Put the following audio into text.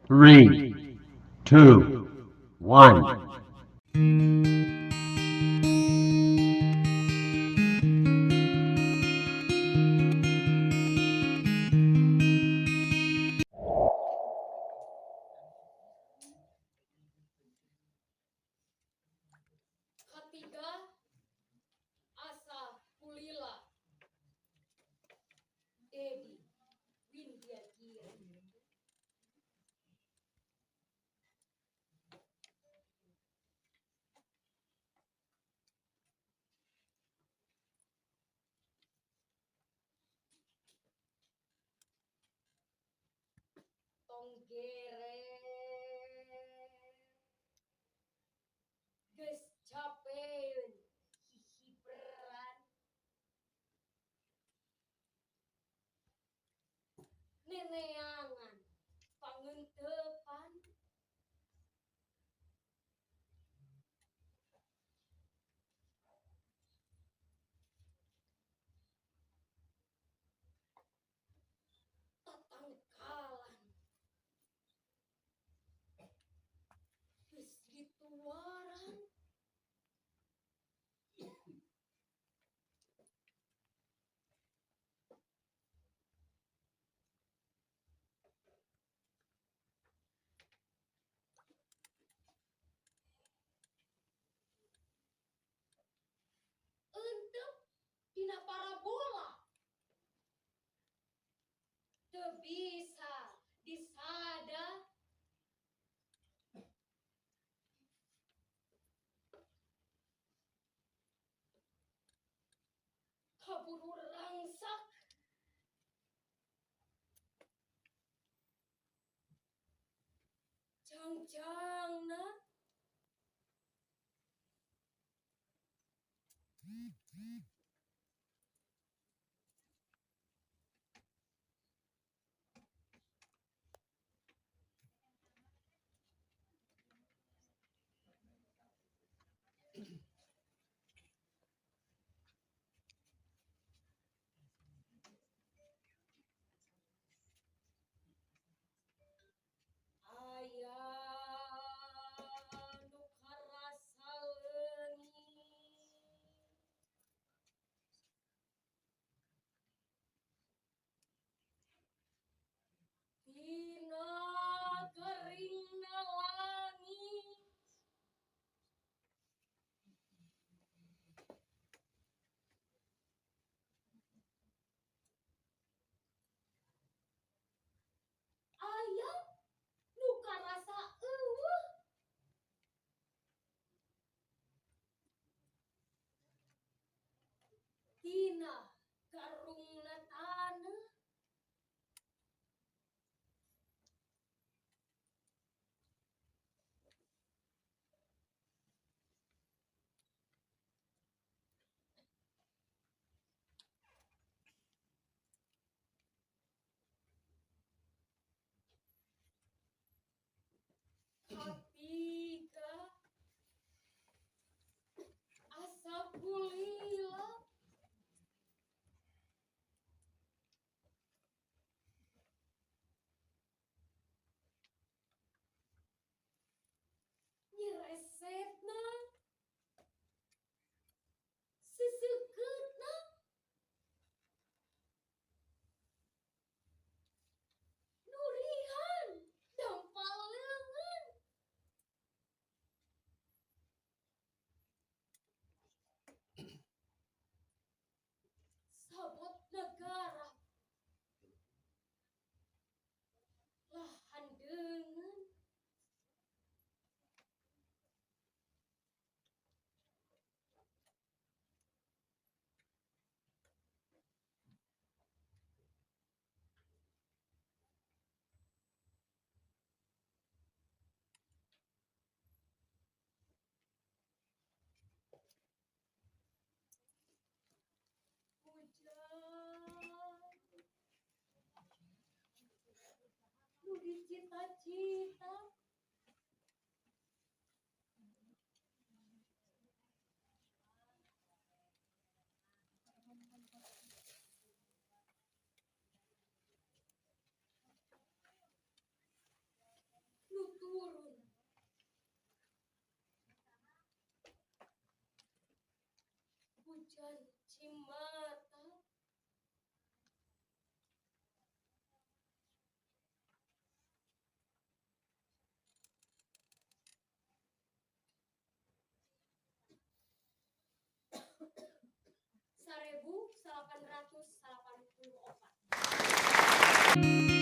Three, two, one. Ketiga, Asa Kulila, Dedi Windiagiri. Tonggere geus capeun hihiberan neneangan pangentepan tatangkalan geus dituaran eunteuk dina parabola teu bisa disada kaburu rangsak jangjangna aya nu karasa leungit dina geuringna langit aya nu karasa eueuh dina garungna taneuh katiga asa kulila nyeresetna seseukeutna nurihan dampaleungan sabot negara lah handeungan hujan nu dicita-cita janji mata. Seribu 884.